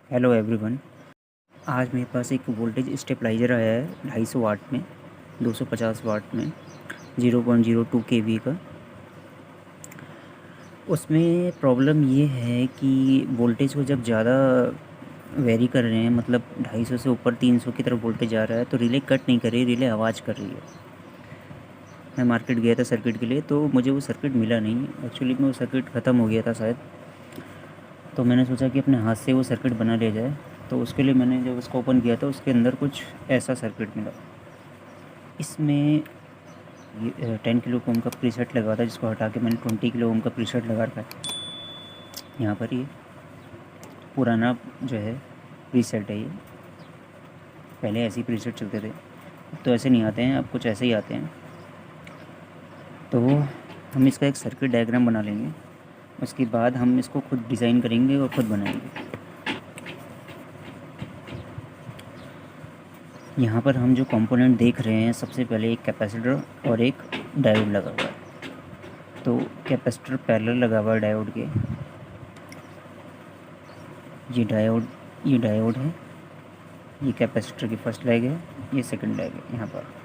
Hello everyone. आज मेरे पास एक वोल्टेज स्टेबलाइज़र आया है 250 वाट में, 250 वाट में 0.02 केवी का। उसमें प्रॉब्लम ये है कि वोल्टेज को जब ज़्यादा वेरी कर रहे हैं, मतलब 250 से ऊपर 300 की तरफ वोल्टेज आ रहा है, तो रिले कट नहीं कर रही, रिले आवाज़ कर रही है। मैं मार्केट गया था सर्किट के लिए, तो मुझे वो सर्किट मिला नहीं। एक्चुअली में वो सर्किट ख़त्म हो गया था शायद, तो मैंने सोचा कि अपने हाथ से वो सर्किट बना लिया जाए। तो उसके लिए मैंने जब उसको ओपन किया था, उसके अंदर कुछ ऐसा सर्किट मिला। इसमें ये 10 किलो ओम का प्रीसेट लगा था, जिसको हटा के मैंने 20 किलो ओम का प्रीसेट लगा रखा है। यहाँ पर ये पुराना जो है प्रीसेट है। ये पहले ऐसे ही प्रीसेट चलते थे, अब तो ऐसे नहीं आते हैं, अब कुछ ऐसे ही आते हैं। तो हम इसका एक सर्किट डायग्राम बना लेंगे, उसके बाद हम इसको खुद डिज़ाइन करेंगे और खुद बनाएंगे। यहाँ पर हम जो कंपोनेंट देख रहे हैं, सबसे पहले एक कैपेसिटर और एक डायोड लगा हुआ है। तो कैपेसिटर पैरेलल लगा हुआ है डायोड के। ये डायोड है, ये कैपेसिटर की फर्स्ट लेग है, ये सेकंड लेग है। यहाँ पर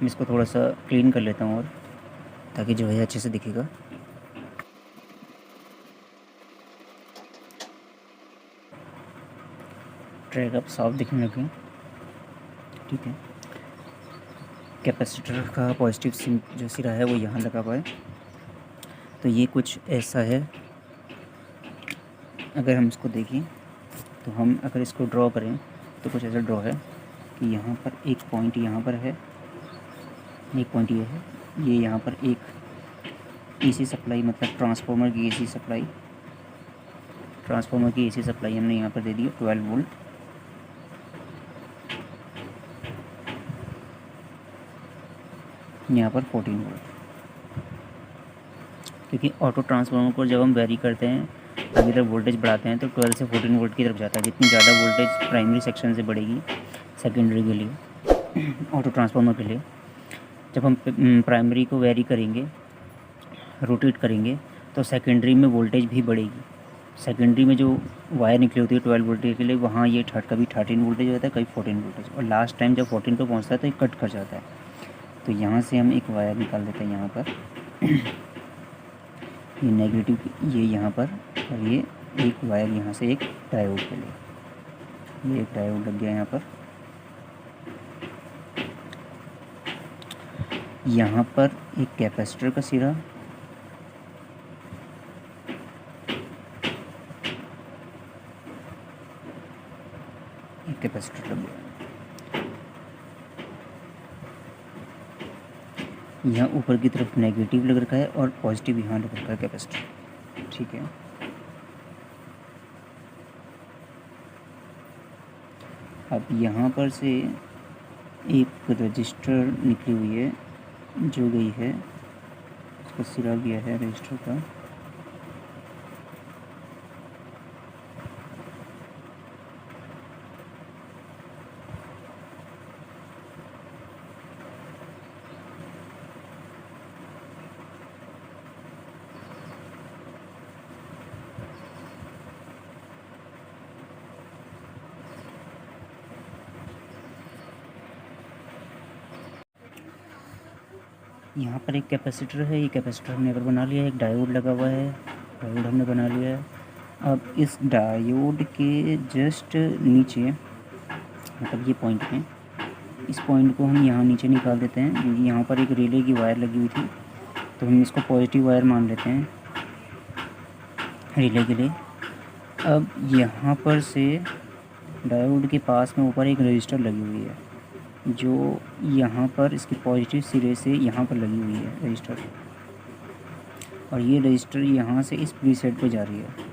मैं इसको थोड़ा सा क्लीन कर लेता हूँ, और ताकि जो है अच्छे से दिखेगा। ट्रैक अब साफ दिखने लगे, ठीक है। कैपेसिटर का पॉजिटिव जो सिरा है वो यहाँ लगा हुआ है। तो ये कुछ ऐसा है। अगर हम इसको देखें, तो हम अगर इसको ड्रॉ करें तो कुछ ऐसा ड्रॉ है कि यहाँ पर एक पॉइंट यहाँ पर है, एक पॉइंट ये है, ये यहाँ पर एक एसी सप्लाई, मतलब ट्रांसफार्मर की एसी सप्लाई हमने यहाँ पर दे दी है 12 वोल्ट। यहाँ पर 14 वोल्ट, क्योंकि ऑटो ट्रांसफार्मर को जब हम वेरी करते हैं, आगे तरफ वोल्टेज बढ़ाते हैं, तो 12 से 14 वोल्ट की तरफ जाता है। जितनी ज़्यादा वोल्टेज प्राइमरी सेक्शन से बढ़ेगी सेकेंडरी के लिए, ऑटो ट्रांसफार्मर के लिए, जब हम प्राइमरी को वेरी करेंगे, रोटेट करेंगे, तो सेकेंडरी में वोल्टेज भी बढ़ेगी। सेकेंडरी में जो वायर निकली होती है 12 वोल्टेज के लिए, वहाँ ये कभी 13 वोल्टेज होता है, कभी 14 वोल्टेज, और लास्ट टाइम जब 14 पे पहुँचता है तो ये कट कर जाता है। तो यहाँ से हम एक वायर निकाल देते हैं यहाँ पर, ये नेगेटिव, ये यहाँ पर, और ये एक वायर यहाँ से एक डायोड के लिए। ये एक डायोड लग गया यहाँ पर। यहाँ पर एक कैपेसिटर का सिरा, एक कैपेसिटर लग गया। यहाँ ऊपर की तरफ नेगेटिव लग रखा है और पॉजिटिव यहाँ लग रखा है कैपेसिटर, ठीक है। अब यहाँ पर से एक रजिस्टर निकली हुई है, जो गई है, उसका सिरा गया है रजिस्टर का। यहाँ पर एक कैपेसिटर है, ये कैपेसिटर हमने अगर बना लिया है। एक डायोड लगा हुआ है, डायोड हमने बना लिया है। अब इस डायोड के जस्ट नीचे, मतलब ये पॉइंट में, इस पॉइंट को हम यहाँ नीचे निकाल देते हैं, क्योंकि यहाँ पर एक रिले की वायर लगी हुई थी, तो हम इसको पॉजिटिव वायर मान लेते हैं रिले के लिए। अब यहाँ पर से डायोड के पास में ऊपर एक रजिस्टर लगी हुई है, जो यहाँ पर इसके पॉजिटिव सिरे से यहाँ पर लगी हुई है रजिस्टर, और ये रजिस्टर यहाँ से इस प्रीसेट पे जा रही है।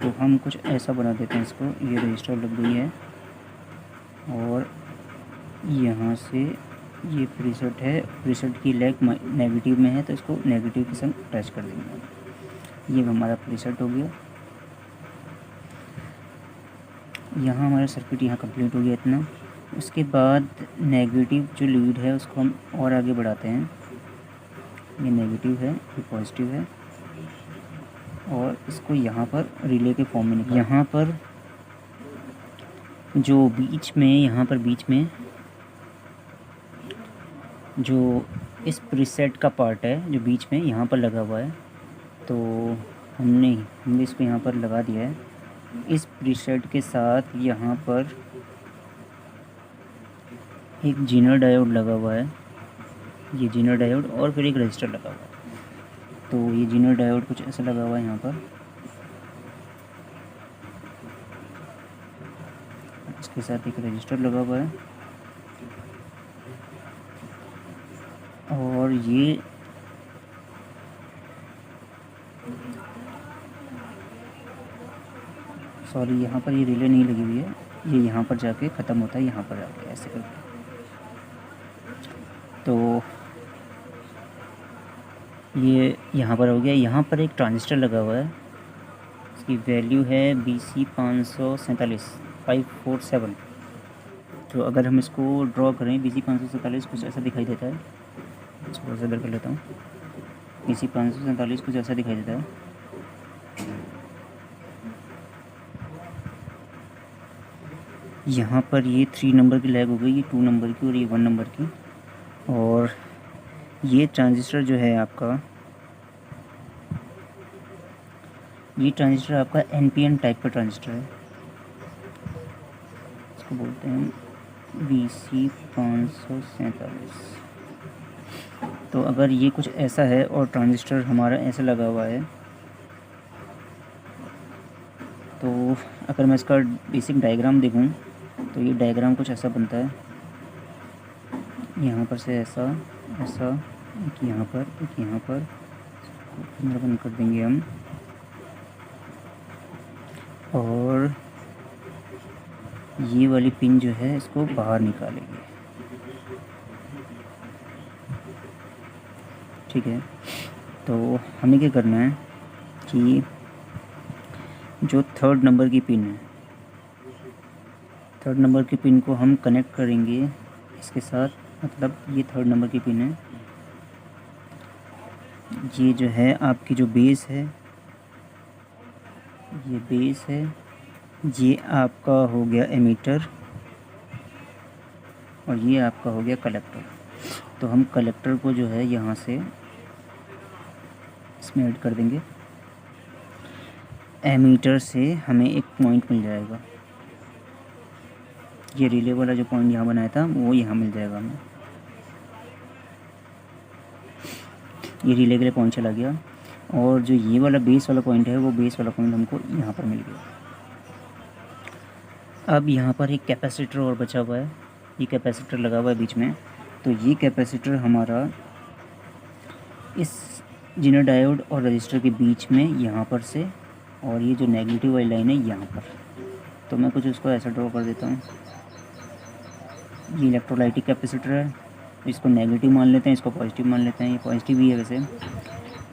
तो हम कुछ ऐसा बना देते हैं इसको। ये रजिस्टर लग गई है, और यहाँ से ये प्रीसेट है, प्रीसेट की लेग नेगेटिव में है, तो इसको नेगेटिव के संग अटैच कर देंगे। ये हमारा प्रीसेट हो गया। यहाँ हमारा सर्किट यहाँ कंप्लीट हो गया इतना। उसके बाद नेगेटिव जो लीड है उसको हम और आगे बढ़ाते हैं। ये नेगेटिव है, ये पॉजिटिव है। और इसको यहाँ पर रिले के फॉर्म में निकाल। यहाँ पर जो बीच में, यहाँ पर बीच में जो इस प्रीसेट का पार्ट है जो बीच में यहाँ पर लगा हुआ है, तो हमने इसको यहाँ पर लगा दिया है। इस प्रीसेट के साथ यहाँ पर एक जीनर डायोड लगा हुआ है, ये जीनर डायोड, और फिर एक रजिस्टर लगा हुआ है। तो ये जीनर डायोड कुछ ऐसा लगा हुआ है यहाँ पर, इसके साथ एक रजिस्टर लगा हुआ है, और ये सॉरी यहाँ पर ये रिले नहीं लगी हुई है, ये यहाँ पर जाके ख़त्म होता है, यहाँ पर जाके ऐसे करके। तो ये यहाँ पर हो गया। यहाँ पर एक ट्रांजिस्टर लगा हुआ है, इसकी वैल्यू है BC 547। तो अगर हम इसको ड्रॉ करें, BC 547 कुछ ऐसा दिखाई देता है, थोड़ा सा इधर कर लेता हूँ। BC 547 कुछ ऐसा दिखाई देता है। यहाँ पर ये 3 नंबर की लैग हो गई, ये 2 नंबर की और ये 1 नंबर की। और ये ट्रांजिस्टर जो है आपका, ये ट्रांजिस्टर आपका NPN टाइप का ट्रांजिस्टर है, इसको बोलते हैं BC 547। तो अगर ये कुछ ऐसा है और ट्रांजिस्टर हमारा ऐसा लगा हुआ है, तो अगर मैं इसका बेसिक डायग्राम देखूं तो ये डायग्राम कुछ ऐसा बनता है। यहाँ पर से ऐसा ऐसा, एक यहाँ पर, एक यहाँ पर, बंद कर देंगे हम, और ये वाली पिन जो है इसको बाहर निकालेंगे। ठीक है, तो हमें क्या करना है कि जो 3rd नंबर की पिन है, 3rd नंबर की पिन को हम कनेक्ट करेंगे इसके साथ, मतलब ये 3rd नंबर की पिन है। ये जो है आपकी जो बेस है, ये बेस है, ये आपका हो गया एमीटर, और ये आपका हो गया कलेक्टर। तो हम कलेक्टर को जो है यहाँ से इसमें ऐड कर देंगे। एमीटर से हमें एक पॉइंट मिल जाएगा, ये रिले वाला जो पॉइंट यहाँ बनाया था वो यहाँ मिल जाएगा हमें। ये रिले के लिए पॉइंट चला गया, और जो ये वाला बेस वाला पॉइंट है वो बेस वाला पॉइंट हमको यहाँ पर मिल गया। अब यहाँ पर एक कैपेसिटर और बचा हुआ है, ये कैपेसिटर लगा हुआ है बीच में। तो ये कैपेसिटर हमारा इस जीनर डायोड और रजिस्टर के बीच में यहाँ पर से, और ये जो नेगेटिव वाली लाइन है यहाँ पर, तो मैं कुछ उसको ऐसा ड्रॉ कर देता हूँ। ये इलेक्ट्रोलाइटिक कैपेसिटर है, इसको नेगेटिव मान लेते हैं, इसको पॉजिटिव मान लेते हैं, ये पॉजिटिव ही है वैसे।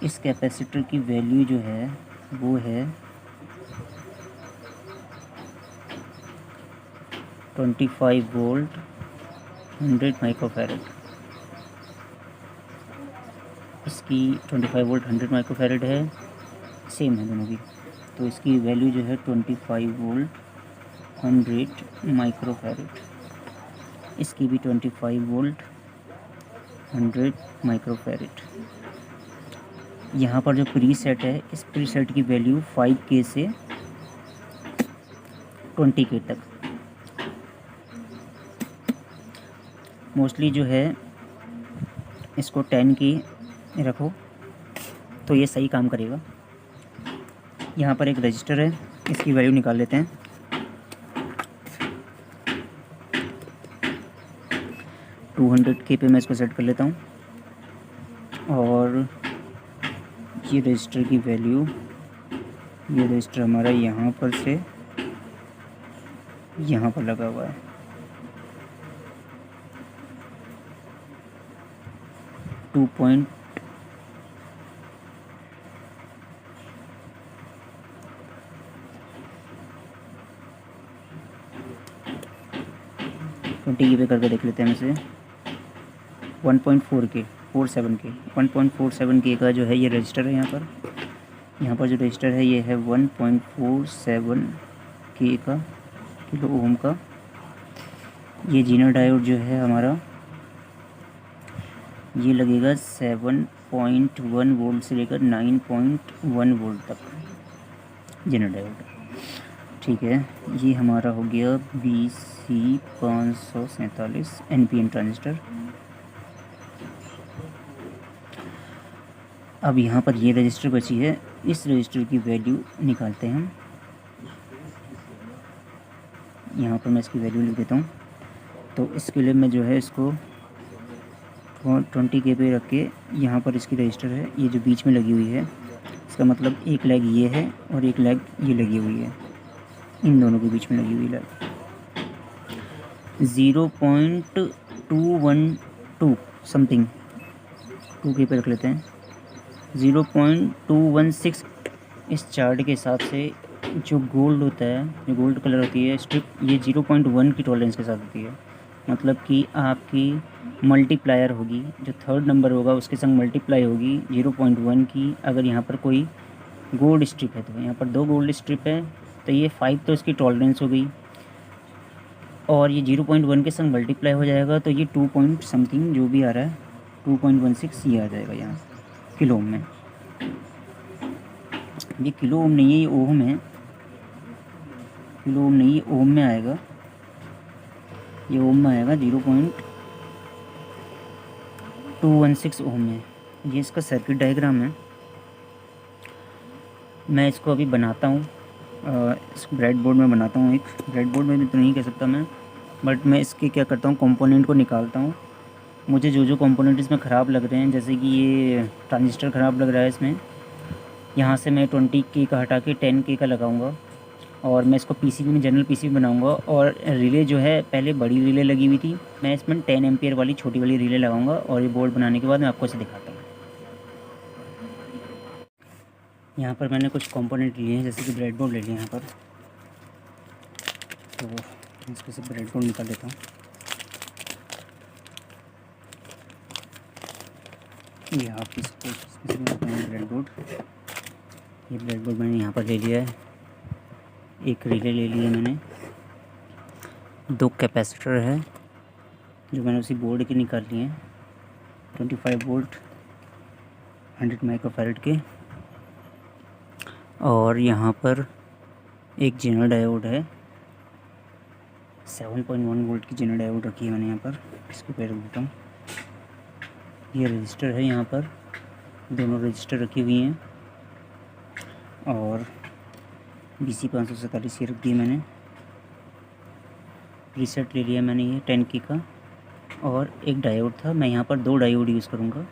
इस कैपेसिटर की वैल्यू जो है वो है 25 वोल्ट 100 माइक्रोफैरड। इसकी 25 वोल्ट 100 माइक्रोफैरड है, सेम है दोनों की। तो इसकी वैल्यू जो है 25 वोल्ट 100 माइक्रोफैरड, इसकी भी 25 वोल्ट 100 माइक्रोफैरड। यहाँ पर जो प्रीसेट है, इस प्रीसेट की वैल्यू 5K से 20K तक। मोस्टली जो है इसको 10K रखो तो ये सही काम करेगा। यहाँ पर एक रजिस्टर है, इसकी वैल्यू निकाल लेते हैं। $200K पे मैं इसको सेट कर लेता हूँ, और ये रजिस्टर की वैल्यू, ये रजिस्टर हमारा यहाँ पर से यहाँ पर लगा हुआ है। टू पॉइंट 20K पे करके देख लेते हैं। इसे 1.47K का जो है ये रजिस्टर है यहाँ पर, यहाँ पर जो रजिस्टर है ये है 1.47 के का, किलो ओम का। ये जीना डायोड जो है हमारा, ये लगेगा 7.1 वोल्ट से लेकर 9.1 वोल्ट तक जीना डायोड। ठीक है, ये हमारा हो गया BC547 NPN ट्रांजिस्टर। अब यहाँ पर ये रजिस्टर बची है, इस रजिस्टर की वैल्यू निकालते हैं हम। यहाँ पर मैं इसकी वैल्यू लिख देता हूँ। तो इसके लिए मैं जो है इसको 20 के पे रख के, यहाँ पर इसकी रजिस्टर है ये जो बीच में लगी हुई है, इसका मतलब एक लेग ये है और एक लेग ये लगी हुई है, इन दोनों के बीच में लगी हुई लेग 0.212 समथिंग, 2 के पे रख लेते हैं, 0.216। इस चार्ट के हिसाब से जो गोल्ड होता है, जो गोल्ड कलर होती है स्ट्रिप, ये 0.1 की टॉलरेंस के साथ होती है। मतलब कि आपकी मल्टीप्लायर होगी, जो थर्ड नंबर होगा उसके संग मल्टीप्लाई होगी 0.1 की। अगर यहाँ पर कोई गोल्ड स्ट्रिप है तो यहाँ पर 2 गोल्ड स्ट्रिप है तो ये 5 तो इसकी टॉलरेंस हो गई, और ये 0.1 के संग मल्टीप्लाई हो जाएगा तो ये 2 पॉइंट समथिंग जो भी आ रहा है 2.16 ये आ जाएगा यहाँ किलो ओम में। ये किलो ओम नहीं है, ये ओम है, किलो ओम नहीं, ये ओम में आएगा, ये ओम में आएगा 0.216 ओम में। ये इसका सर्किट डायग्राम है, मैं इसको अभी बनाता हूँ, इस ब्रेड बोर्ड में बनाता हूँ। एक ब्रेड बोर्ड में भी तो नहीं कह सकता मैं, बट मैं इसके क्या करता हूँ, कंपोनेंट को निकालता हूँ। मुझे जो जो कंपोनेंट इसमें ख़राब लग रहे हैं, जैसे कि ये ट्रांजिस्टर ख़राब लग रहा है इसमें, यहाँ से मैं 20 के का हटा के 10 के का लगाऊंगा, और मैं इसको पीसीबी में जनरल पीसीबी बनाऊंगा। और रिले जो है, पहले बड़ी रिले लगी हुई थी, मैं इसमें 10 एम्पियर वाली छोटी वाली रिले लगाऊंगा, और ये बोर्ड बनाने के बाद मैं आपको इसे दिखाता हूँ। यहाँ पर मैंने कुछ कंपोनेंट लिए हैं, जैसे कि ब्रेड बोर्ड ले लिया यहाँ पर, तो इसको से ब्रेड बोर्ड निकाल लेता हूँ। ये आप इसको ब्रेड बोर्ड, ये ब्रेड बोर्ड मैंने यहाँ पर ले लिया है। एक रिले ले लिया मैंने, 2 कैपेसिटर है जो मैंने उसी बोर्ड के निकाल लिए हैं, 25 वोल्ट 100 माइक्रोफैरड के। और यहाँ पर एक जेनर डायोड है, 7.1 वोल्ट की जेनर डायोड रखी है मैंने यहाँ पर, इसको पे रख देता हूँ। ये रजिस्टर है, यहाँ पर दोनों रजिस्टर रखी हुई हैं, और BC547 ये रख दिए मैंने। प्रीसेट ले लिया मैंने ये 10 की का, और एक डायोड था, मैं यहाँ पर 2 डायोड यूज़ करूँगा।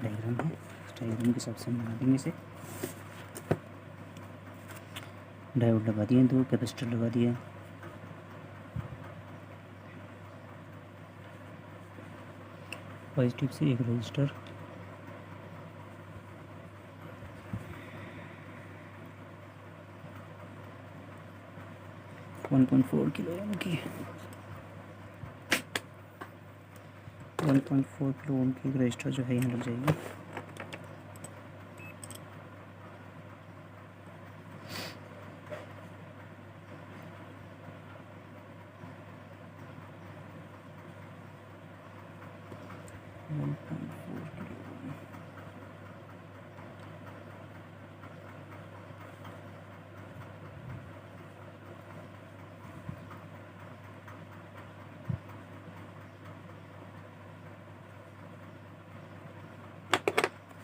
डायग्राम है, इस डायग्राम के हिसाब से हम बना देंगे इसे। डायोड लगा दिए, 2 कैपेसिटर लगा दिया, पॉजिटिव से एक रजिस्टर, 1.4 किलो ओम की 1.4 किलो ओम की रजिस्टर जो है यहाँ लग जाएगी।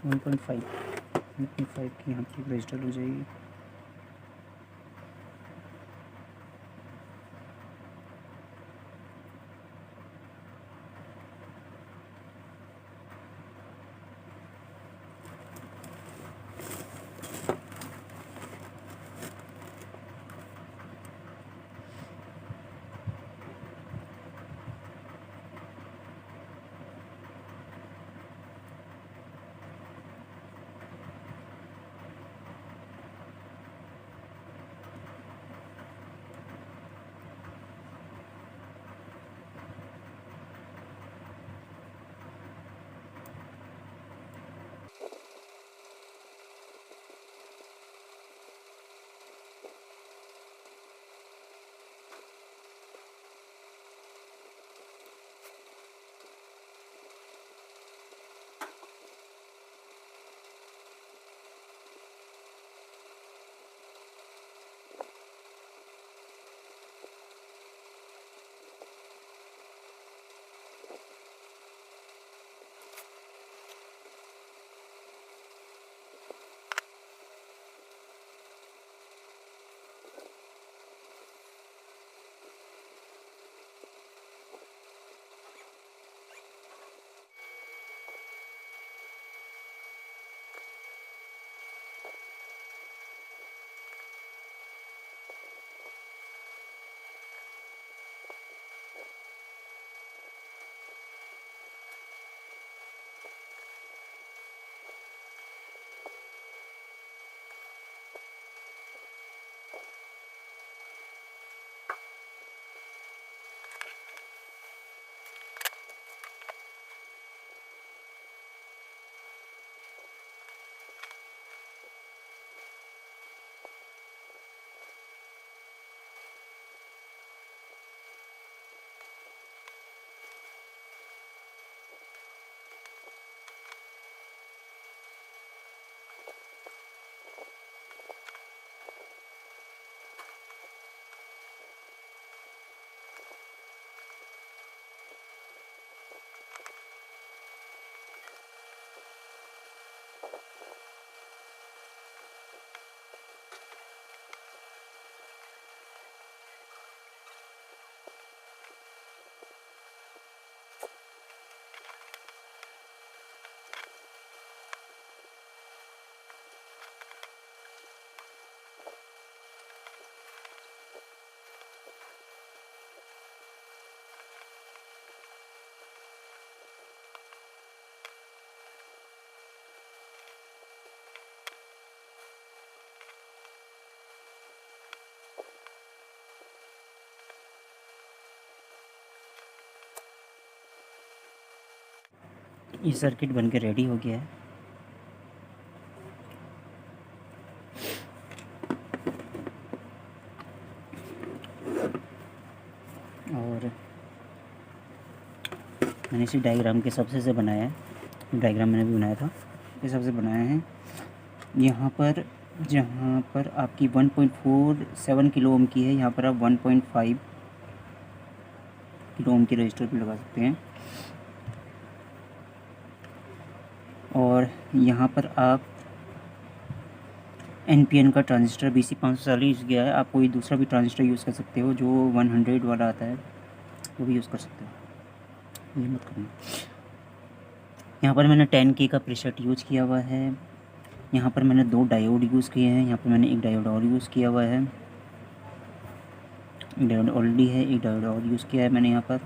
वन पॉइंट फाइव की यहाँ की रजिस्टर हो जाएगी। ये सर्किट बन के रेडी हो गया है। और मैंने इसी डायग्राम के हिसाब से बनाया है। डायग्राम मैंने भी बनाया था, इस हिसाब से बनाया है। यहाँ पर जहाँ पर आपकी 1.47 किलो ओम की है, यहाँ पर आप 1.5 किलो ओम की रजिस्टर भी लगा सकते हैं। और यहाँ पर आप NPN का ट्रांजिस्टर BC540 यूज़ किया है। आप कोई दूसरा भी ट्रांजिस्टर यूज़ कर सकते हो, जो 100 वाला आता है वो भी यूज़ कर सकते हो, ये मत करना। यहाँ पर मैंने 10K का प्रीसेट यूज़ किया हुआ है। यहाँ पर मैंने 2 डायोड यूज़ किए हैं। यहाँ पर मैंने एक डायोड और यूज़ किया हुआ है, एक डायोड ऑलरेडी है, एक डायोड और यूज़ किया है मैंने यहाँ पर।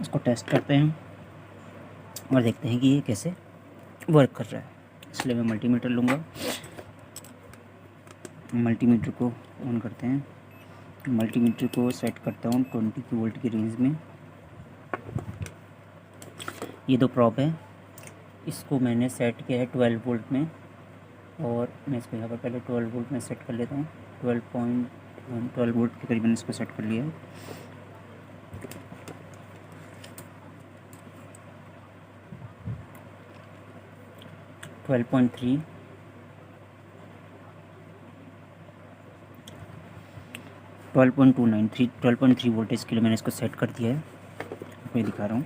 इसको टेस्ट करते हैं और देखते हैं कि ये कैसे वर्क कर रहा है। इसलिए मैं मल्टीमीटर लूँगा। मल्टीमीटर को ऑन करते हैं। मल्टीमीटर को सेट करता हूँ 20 वोल्ट की रेंज में। ये दो प्रॉब है, इसको मैंने सेट किया है 12 वोल्ट में, और मैं इसको यहाँ पर पहले 12 वोल्ट में सेट कर लेता हूँ। 12 वोल्ट के करीबन इसको सेट कर लिया है। ट्वेल्व पॉइंट थ्री, 12.3 वोल्टेज के लिए मैंने इसको सेट कर दिया है। आपको दिखा रहा हूँ,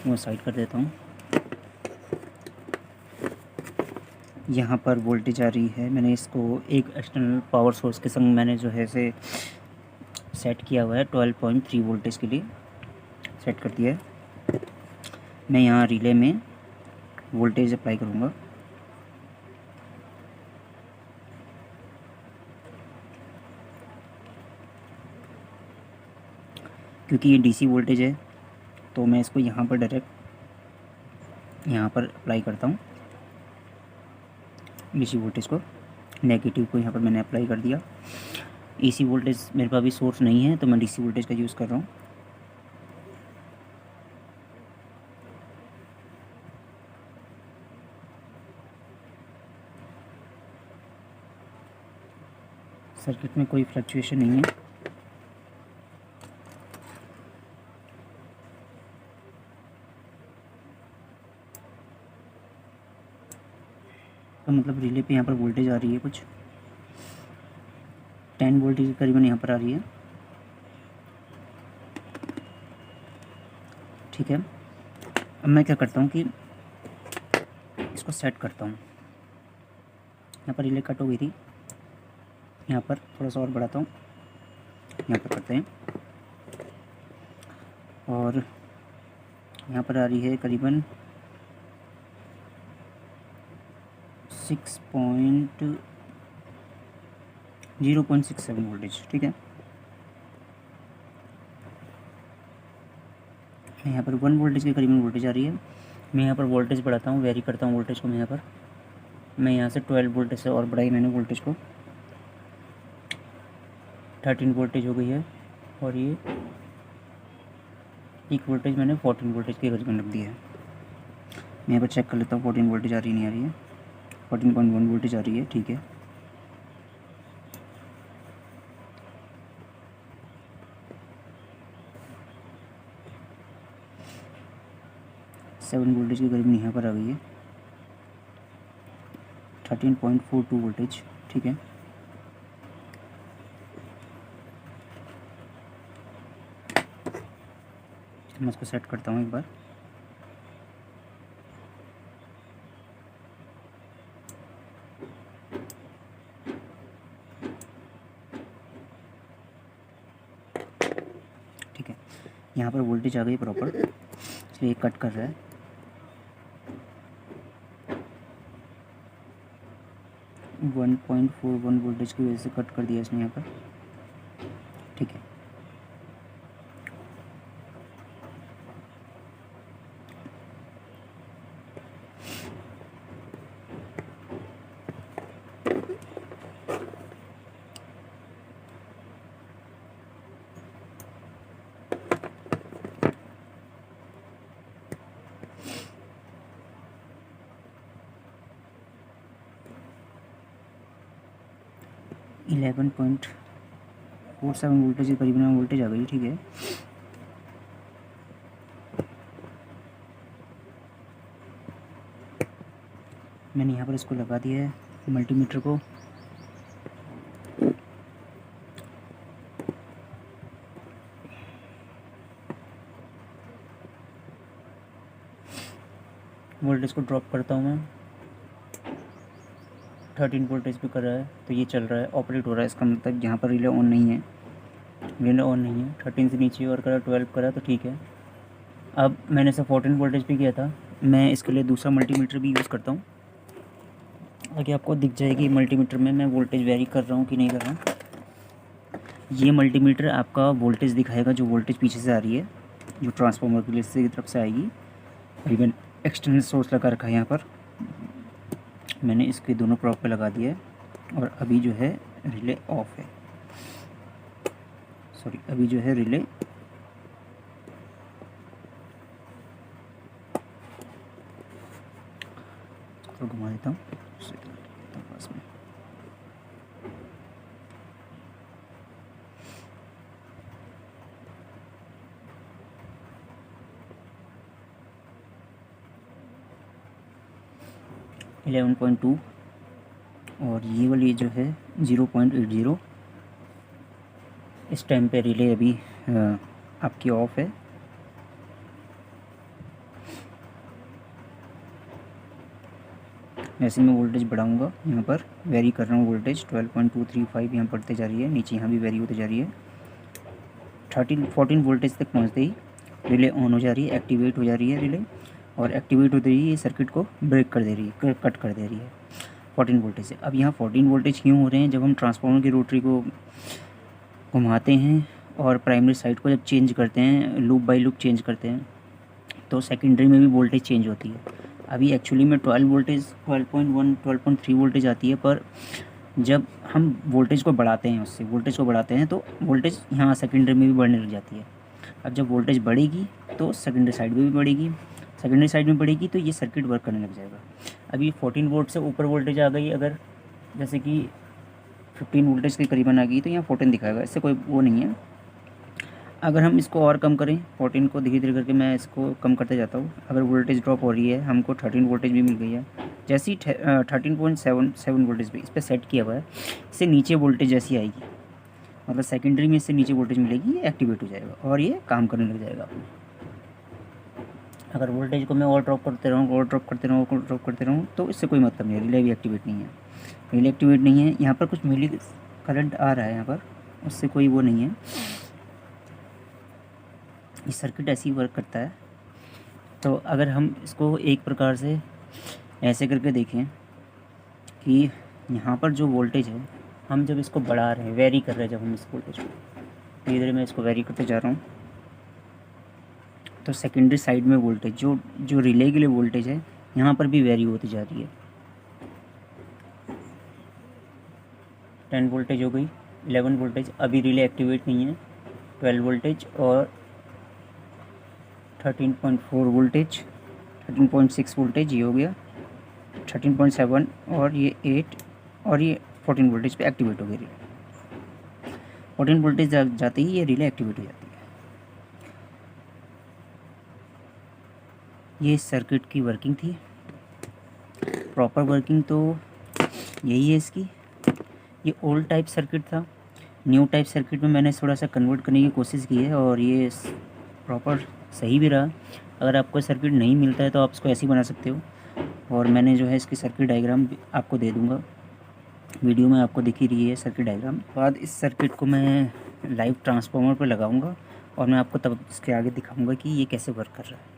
वो साइड कर देता हूँ। यहाँ पर वोल्टेज आ रही है, मैंने इसको एक एक्सटर्नल पावर सोर्स के संग मैंने जो है से सेट किया हुआ है। 12.3 वोल्टेज के लिए सेट कर दिया है। मैं यहाँ रिले में वोल्टेज अप्लाई करूँगा। क्योंकि ये डीसी वोल्टेज है तो मैं इसको यहाँ पर डायरेक्ट यहाँ पर अप्लाई करता हूँ। डीसी वोल्टेज को, नेगेटिव को यहाँ पर मैंने अप्लाई कर दिया। एसी वोल्टेज मेरे पास अभी सोर्स नहीं है तो मैं डीसी वोल्टेज का यूज़ कर रहा हूँ। सर्किट में कोई फ्लक्चुएशन नहीं है। तो मतलब रिले पे यहाँ पर वोल्टेज आ रही है कुछ 10 वोल्टेज के करीबन यहाँ पर आ रही है। ठीक है, अब मैं क्या करता हूँ कि इसको सेट करता हूँ। यहाँ पर रिले कट हो गई थी, यहाँ पर थोड़ा सा और बढ़ाता हूँ, यहाँ पर करते हैं, और यहाँ पर आ रही है करीबन 0.67 वोल्टेज। ठीक है, यहाँ पर 1 वोल्टेज के करीबन वोल्टेज आ रही है। मैं यहाँ पर वोल्टेज बढ़ाता हूँ, वेरी करता हूँ वोल्टेज को। मैं यहाँ से 12 वोल्टेज से और बढ़ाई मैंने वोल्टेज को, 13 वोल्टेज हो गई है, और ये एक वोल्टेज मैंने 14 वोल्टेज के करीबन रख दिया है। मैं यहाँ पर चेक कर लेता हूँ 14 वोल्टेज आ रही नहीं आ रही है। 14.1 वोल्टेज आ रही है। ठीक है, सेवन वोल्टेज के करीब यहाँ पर आ गई है। 13.42 वोल्टेज। ठीक है, मैं इसको सेट करता हूँ एक बार। ठीक है, यहाँ पर वोल्टेज आ गई प्रॉपर, इसलिए कट कर रहा है। 1.41 वोल्टेज की वजह से कट कर दिया इसने यहाँ पर। ठीक है, इलेवन पॉइंट 47 वोल्टेज के करीबन वोल्टेज आ गई। ठीक है, मैंने यहाँ पर इसको लगा दिया है मल्टीमीटर को। वोल्टेज को ड्रॉप करता हूँ मैं। 13 वोल्टेज पे कर रहा है तो ये चल रहा है, ऑपरेट हो रहा है। इसका मतलब यहाँ पर रिले ऑन नहीं है, 13 से नीचे और करा, 12 करा तो ठीक है। अब मैंने इसे 14 वोल्टेज पे किया था। मैं इसके लिए दूसरा मल्टीमीटर भी यूज़ करता हूँ, ताकि आपको दिख जाएगी मल्टीमीटर में मैं वोल्टेज वेरी कर रहा हूँ कि नहीं कर रहा हूँ। ये मल्टीमीटर आपका वोल्टेज दिखाएगा, जो वोल्टेज पीछे से आ रही है, जो ट्रांसफार्मर की लिस्ट की तरफ से आएगी। करीबन एक्सटर्नल सोर्स लगा रखा है यहाँ पर, मैंने इसके दोनों प्रॉप पे लगा दिया है। और अभी जो है रिले ऑफ है, सॉरी अभी जो है रिले तो घुमा देता हूँ पास में। इलेवन पॉइंट टू और ये वाली जो है 0.80। इस टाइम पे रिले अभी आपकी ऑफ है। वैसे मैं वोल्टेज बढ़ाऊंगा, यहाँ पर वेरी कर रहा हूँ वोल्टेज 12.235 यहाँ बढ़ते जा रही है, नीचे यहाँ भी वेरी होते जा रही है। 14 वोल्टेज तक पहुँचते ही रिले ऑन हो जा रही है, एक्टिवेट हो जा रही है रिले, और एक्टिवेट होते ही ये सर्किट को ब्रेक कर दे रही है, कट कर दे रही है 14 वोल्टेज से। अब यहाँ 14 वोल्टेज क्यों हो रहे हैं? जब हम ट्रांसफार्मर की रोटरी को घुमाते हैं और प्राइमरी साइड को जब चेंज करते हैं, लूप बाई लूप चेंज करते हैं, तो सेकेंडरी में भी वोल्टेज चेंज होती है। अभी एक्चुअली में 12.3 वोल्टेज आती है, पर जब हम वोल्टेज को बढ़ाते हैं, उससे वोल्टेज को बढ़ाते हैं तो वोल्टेज यहाँ सेकेंडरी में भी बढ़ने लग जाती है। अब जब वोल्टेज बढ़ेगी तो सेकेंडरी साइड में भी बढ़ेगी, सेकेंडरी साइड में बढ़ेगी तो ये सर्किट वर्क करने लग जाएगा। अभी 14 वोल्ट से ऊपर वोल्टेज आ गई, अगर जैसे कि 15 वोल्टेज के करीबन आ गई तो यहाँ 14 दिखाएगा, इससे कोई वो नहीं है। अगर हम इसको और कम करें, 14 को धीरे धीरे करके मैं इसको कम करते जाता हूँ, अगर वोल्टेज ड्रॉप हो रही है, हमको 13 वोल्टेज भी मिल गई है, जैसी 13.7 वोल्टेज पे इस पर सेट किया हुआ है, इससे नीचे वोल्टेज जैसी आएगी, मतलब सेकेंडरी में इससे नीचे वोल्टेज मिलेगी, ये एक्टिवेट हो जाएगा और ये काम करने लग जाएगा। अगर वोल्टेज को मैं और ड्रॉप करते रहूँ तो इससे कोई मतलब नहीं है, रिले भी एक्टिवेट नहीं है, रिले एक्टिवेट नहीं है। यहाँ पर कुछ मिली करंट आ रहा है यहाँ पर, उससे कोई वो नहीं है। ये सर्किट ऐसे ही वर्क करता है। तो अगर हम इसको एक प्रकार से ऐसे करके देखें कि यहाँ पर जो वोल्टेज है, हम जब इसको बढ़ा रहे हैं, वेरी कर रहे हैं, जब हम इस वोल्टेज को धीरे धीरे मैं इसको वेरी करते जा रहा हूँ, तो सेकेंडरी साइड में वोल्टेज जो रिले के लिए वोल्टेज है, यहाँ पर भी वेरी होती जा रही है। 10 वोल्टेज हो गई, 11 वोल्टेज, अभी रिले एक्टिवेट नहीं है, 12 वोल्टेज और 13.4 वोल्टेज, 13.6 वोल्टेज, ये हो गया 13.7 और ये 8 और ये 14 वोल्टेज पे एक्टिवेट हो गई रिले। 14 वोल्टेज जाते ही ये रिले एक्टिवेट हो जाती है। ये सर्किट की वर्किंग थी, प्रॉपर वर्किंग तो यही है इसकी। ये ओल्ड टाइप सर्किट था, न्यू टाइप सर्किट में मैंने थोड़ा सा कन्वर्ट करने की कोशिश की है और ये प्रॉपर सही भी रहा। अगर आपको सर्किट नहीं मिलता है तो आप इसको ऐसे ही बना सकते हो, और मैंने जो है इसकी सर्किट डायग्राम आपको दे दूँगा, वीडियो में आपको दिख ही रही है सर्किट डायग्राम। बाद इस सर्किट को मैं लाइव ट्रांसफार्मर पर लगाऊंगा और मैं आपको तब इसके आगे दिखाऊंगा कि ये कैसे वर्क कर रहा है।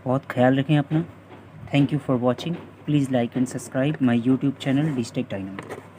बहुत ख्याल रखें अपना। Thank you for watching. Please like and subscribe my YouTube channel Digitek dynamo.